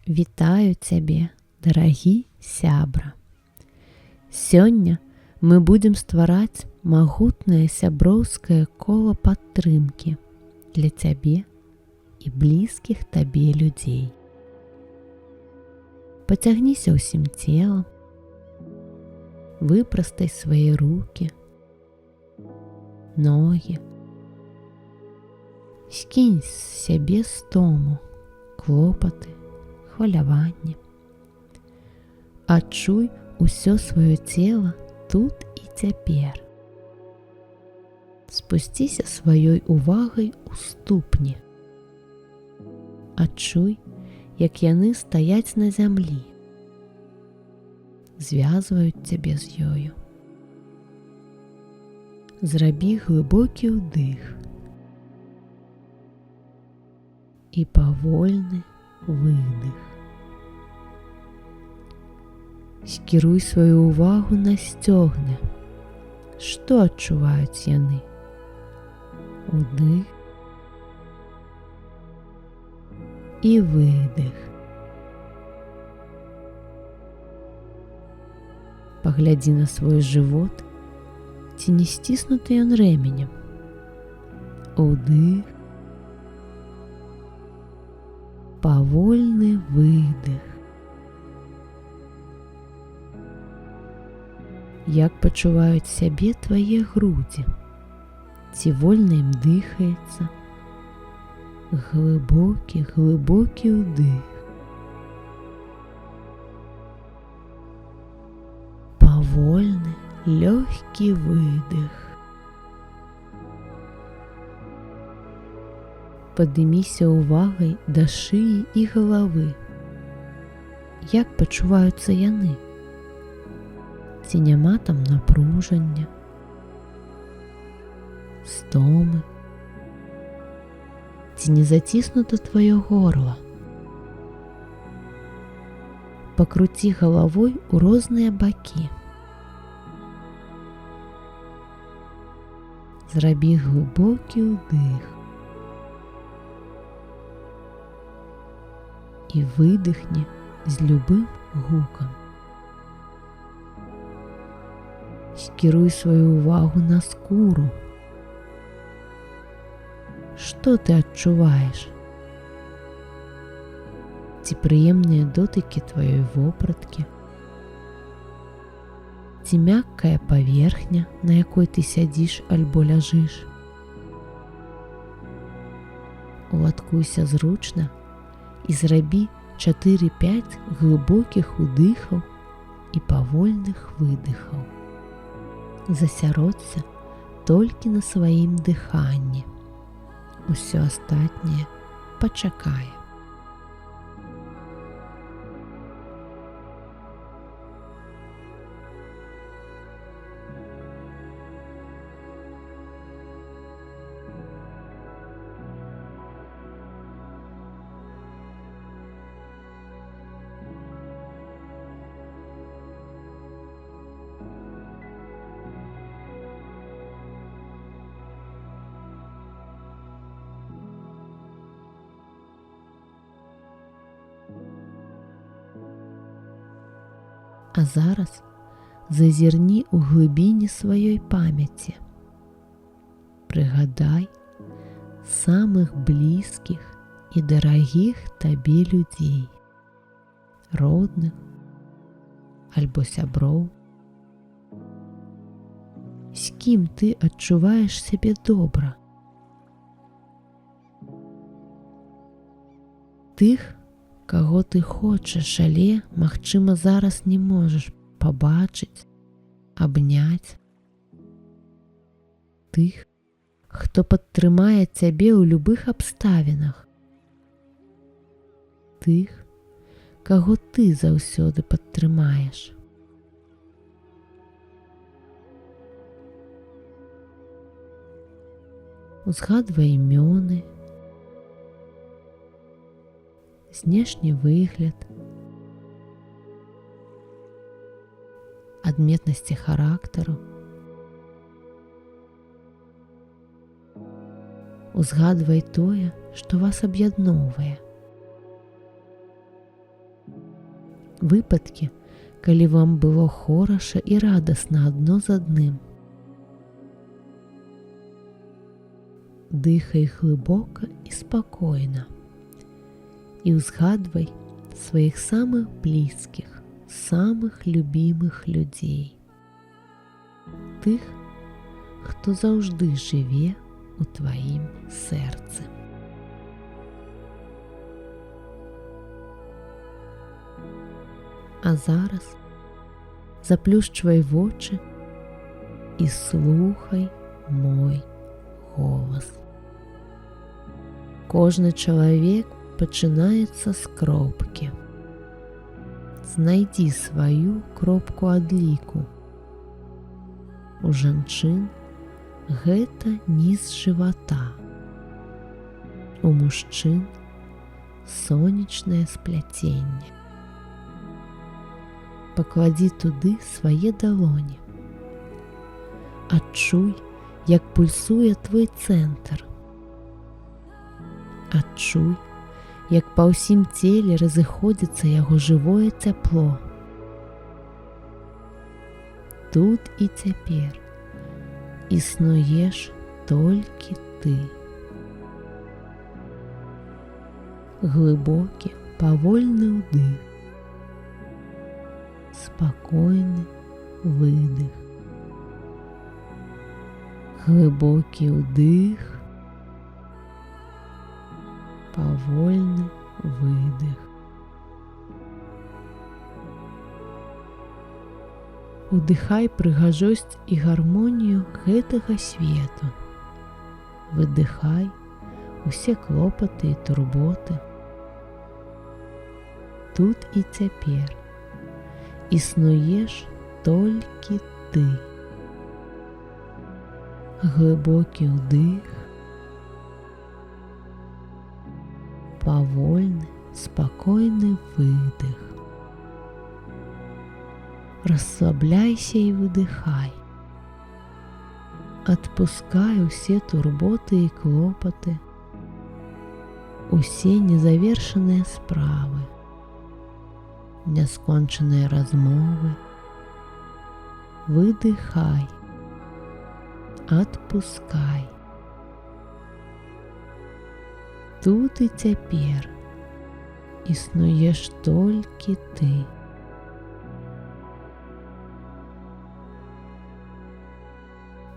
Вітаю цябе, дарагі сябра! Сёння мы будзем ствараць магутнае сяброўскае кола падтрымкі для цябе і блізкіх табе людзей. Пацягніся ўсім целам, выпрастай свае рукі, ногі, скінь з сябе стому, клопаты, хваляванне. Адчуй усё сваё цела тут і цяпер. Спусціся сваёй увагай у ступні. Адчуй, як яны стаяць на зямлі, звязваюць цябе з ёю. Зрабі глыбокі ўдых і павольны выдых. Скіруй сваю ўвагу на сцёгны. Што адчуваюць яны? Удых і выдых. Паглядзі на свой жывот, ці не сціснуты ён рэмянем. Удых, павольны выдых. Як пачуваюць сябе твае грудзі? Ці вольна ім дыхаецца? Глыбокі ўдых. Павольны, лёгкі выдых. Падыміся ўвагай да шыі і галавы. Як пачуваюцца яны? Ці няма там напружання, стомы? Ці не заціснута тваё горла? Пакруці галавой у розныя бакі. Зрабі глыбокі ўдых і выдыхні з любым гукам. Скіруй сваю ўвагу на скуру. Што ты адчуваеш? Ці прыемныя дотыкі тваёй вопраткі? Ці мяккая паверхня, на якой ты сядзіш альбо ляжыш? Уладкуйся зручна і зрабі 4-5 глыбокіх удыхаў і павольных выдыхаў. Засяродься толькі на сваім дыханні. Усё астатняе пачакае. А зараз зазірні ў глыбіні сваёй памяці. Прыгадай самых блізкіх і дарагіх табе людзей, родных альбо сяброў. З кім ты адчуваеш сябе добра? Тых, каго ты хочаш, але, магчыма, зараз не можаш пабачыць, абняць. Тых, хто падтрымае цябе ў любых абставінах. Тых, каго ты заўсёды падтрымаеш. Узгадвай імёны, знешні выгляд, адметнасці характару. Узгадвай тое, што вас аб'ядноўвае. выпадкі, калі вам было хораша і радасна адно з адным. Дыхай глыбока і спакойна і ўзгадвай сваіх самых блізкіх, самых любімых людзей, тых, хто заўжды жыве у тваім сэрцы. А зараз заплюшчвай вочы і слухай мой голас. Кожны чалавек пачынаецца з кропкі. Знайдзі сваю кропку адліку. У жанчын гэта ніз жывата. У мужчын сонечнае спляценне. Пакладзі туды свае далоні. Адчуй, як пульсуе твой цэнтр. Адчуй, як па ўсім целе разыходзіцца яго жывое цяпло. Тут і цяпер існуеш толькі ты. Глыбокі, павольны ўдых. Спакойны выдых. Глыбокі ўдых. Павольны выдых. Удыхай прыгажосць і гармонію гэтага свету. Выдыхай усе клопаты і турботы. Тут і цяпер існуеш толькі ты. Глыбокі ўдых. Павольны, спакойны выдых. Расслабляйся і выдыхай. Адпускай усе турботы і клопаты, усе незавершаныя справы, няскончаныя размовы. Выдыхай. Адпускай. Тут і цяпер існуеш толькі ты.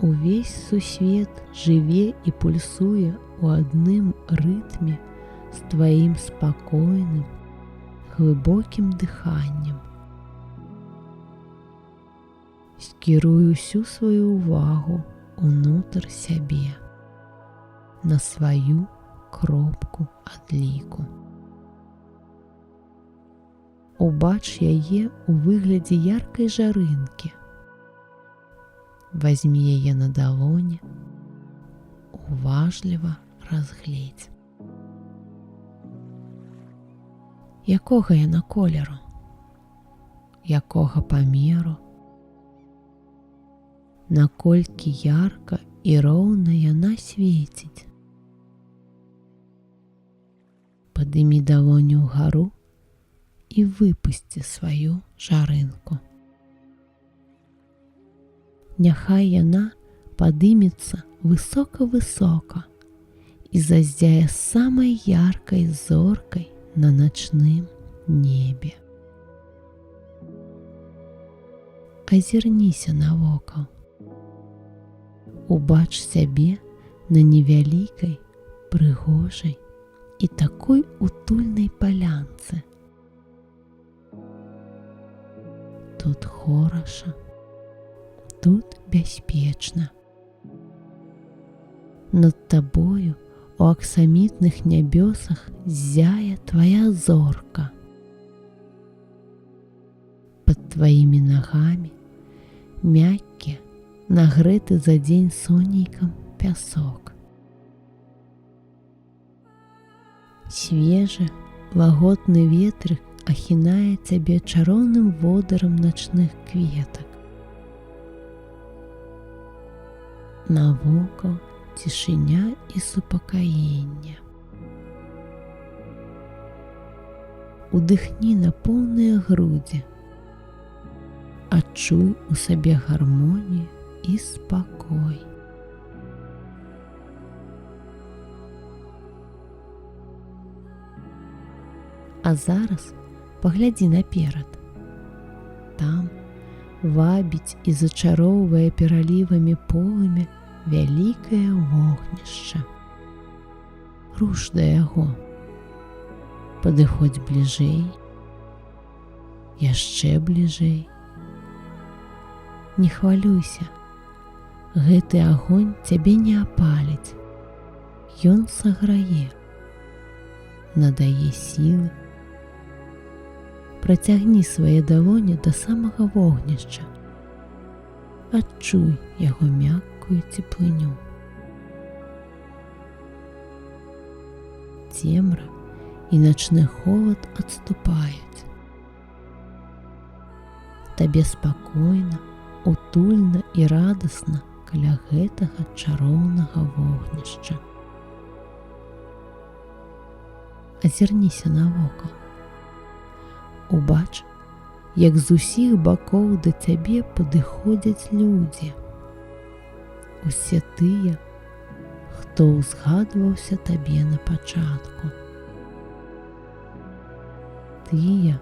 Увесь сусвет жыве і пульсуе ў адным рытме з тваім спакойным, глыбокім дыханнем. Скіруй усю сваю ўвагу унутр сябе, на сваю кропку адліку. Убач яе ў выглядзе яркай жарынкі. Вазьмі яе на далоні, уважліва разгледзь. Якога яна колеру? Якога памеру? Наколькі ярка і роўна яна свеціць? Падымі далоню ўгару і выпусці сваю жарынку. Няхай яна падымецца высока-высока і заззяе самай яркай зоркай на начным небе. Азірніся навокал. Убач сябе на невялікай, прыгожай і такой утульнай палянцы. Тут хораша. Тут бяспечна. Над табою у аксамітных нябёсах ззяе твая зорка. Пад тваімі нагамі мяккі, нагрэты за дзень сонейкам пясок. Свежы, лагодны ветрык ахінае цябе чароўным водарам начных кветак. Навокал цішыня і супакаенне. удыхні на поўныя грудзі. Адчуй у сабе гармонію і спакой. А зараз паглядзі наперад. Там вабіць і зачароўвае пералівамі полымя вялікае вогнішча. Руш да яго. Падыходзь бліжэй, яшчэ бліжэй. Не хвалюйся, гэты агонь цябе не апаліць. Ён саграе, надае сілы. Працягні свае далоні да самага вогнішча. Адчуй яго мяккую цеплыню. Цемра і начны холад адступаюць. Табе спакойна, утульна і радасна каля гэтага чароўнага вогнішча. Азірніся навокал. Убач, як з усіх бакоў да цябе падыходзяць людзі. Усе тыя, хто ўзгадваўся табе на пачатку. Тыя,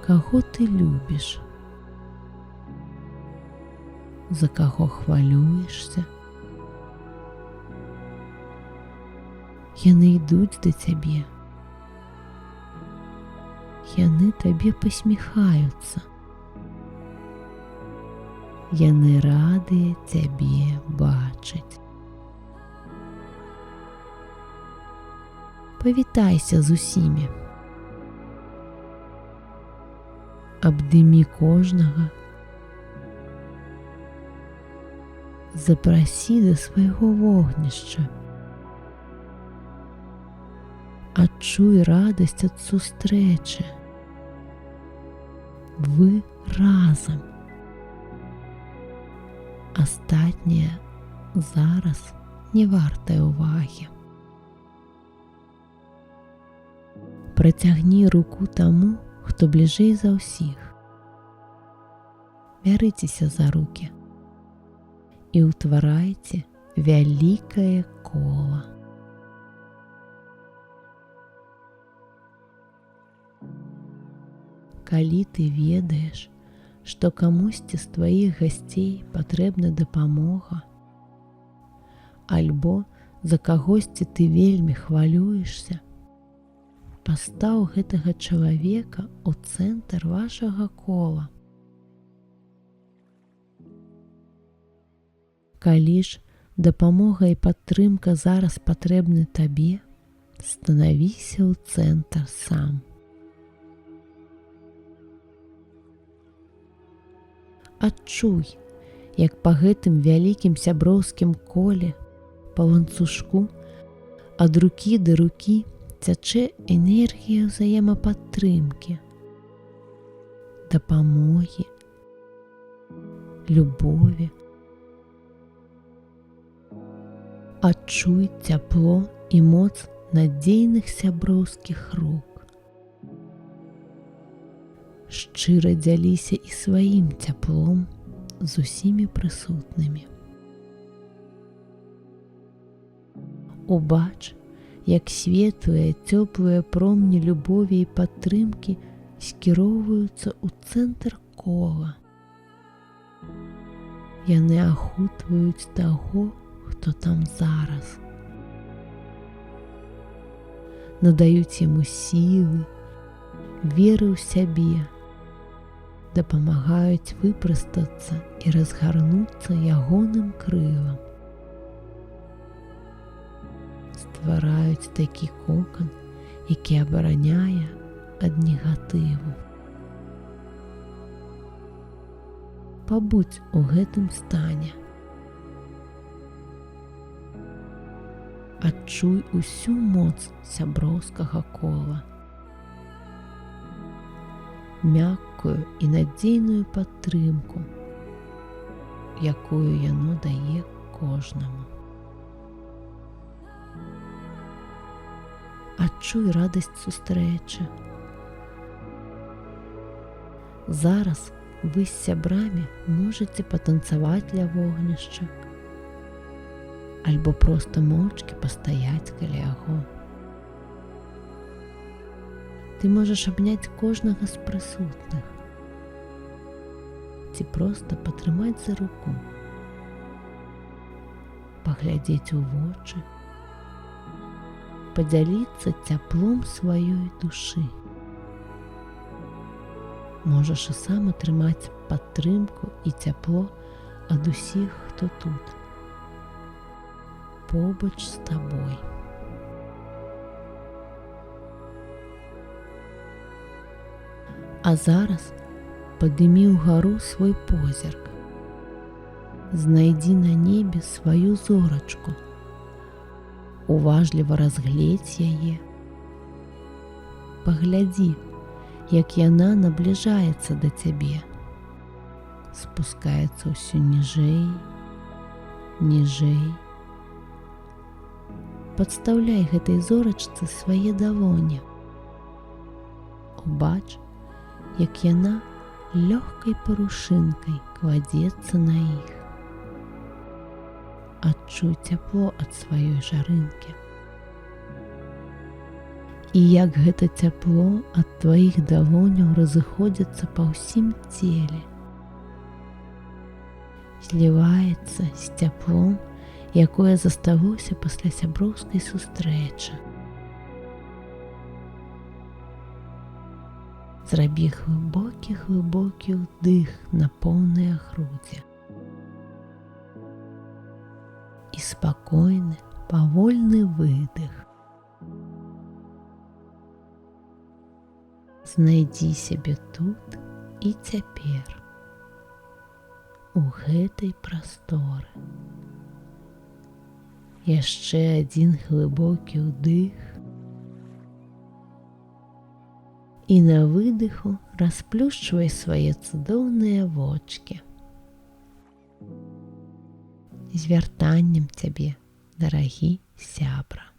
каго ты любіш, за каго хвалюешся. Яны ідуць да цябе. Яны табе пасміхаюцца. Яны радыя цябе бачыць. Павітайся з усімі. Абдымі кожнага. Запрасі да свайго вогнішча. Адчуй радасць ад сустрэчы. Вы разам. Астатняе зараз не вартае ўвагі. Працягні руку таму, хто бліжэй за ўсіх. Бярыцеся за рукі і ўтварайце вялікае кола. Калі ты ведаеш, што камусьці з тваіх гасцей патрэбна дапамога, альбо за кагосьці ты вельмі хвалюешся, пастаў гэтага чалавека ў цэнтр вашага кола. Калі ж дапамога і падтрымка зараз патрэбны табе, станавіся ў цэнтр сам. Адчуй, як па гэтым вялікім сяброўскім коле, па ланцужку, ад рукі да рукі цячэ энергія ўзаемападтрымкі, дапамогі, любові. Адчуй цяпло і моц надзейных сяброўскіх рук. Шчыра дзяліся і сваім цяплом з усімі прысутнымі. Убач, як светлыя, цёплыя промні любові і падтрымкі скіроўваюцца ў цэнтр кола. Яны ахутваюць таго, хто там зараз. Надаюць яму сілы, веры ў сябе, дапамагаюць выпрастацца і разгарнуцца ягоным крылам. Ствараюць такі кокан, які абараняе ад негатыву. Пабудзь у гэтым стане. Адчуй усю моц сяброўскага кола. Мяккую і надзейную падтрымку, якую яно дае кожнаму. Адчуй радасць сустрэчы, Зараз вы з сябрамі можаце патанцаваць ля вогнішча альбо проста моўчкі пастаяць каля яго. Ты можаш абняць кожнага з прысутных ці проста патрымаць за руку, паглядзець у вочы, падзяліцца цяплом сваёй душы. Можаш і сам атрымаць падтрымку і цяпло ад усіх, хто тут, побач з табой. А зараз падымі ўгару свой позірк. Знайдзі на небе сваю зорачку. Уважліва разгледзь яе. Паглядзі, як яна набліжаецца да цябе. Спускаецца ўсё ніжэй, ніжэй. Падстаўляй гэтай зорачцы свае далоні. Убач, як яна лёгкай парушынкай кладзецца на іх. Адчуй цяпло ад сваёй жарынкі. І як гэта цяпло ад тваіх далоняў разыходзіцца па ўсім целе. Зліваецца з цяплом, якое засталося пасля сяброўскай сустрэчы. Зрабі глыбокі ўдых на поўныя грудзі. І спакойны, павольны выдых. Знайдзі сябе тут і цяпер, у гэтай прасторы. Яшчэ адзін глыбокі ўдых. І на выдыху расплюшчвай свае цудоўныя вочкі. З вяртаннем цябе, дарагі сябра!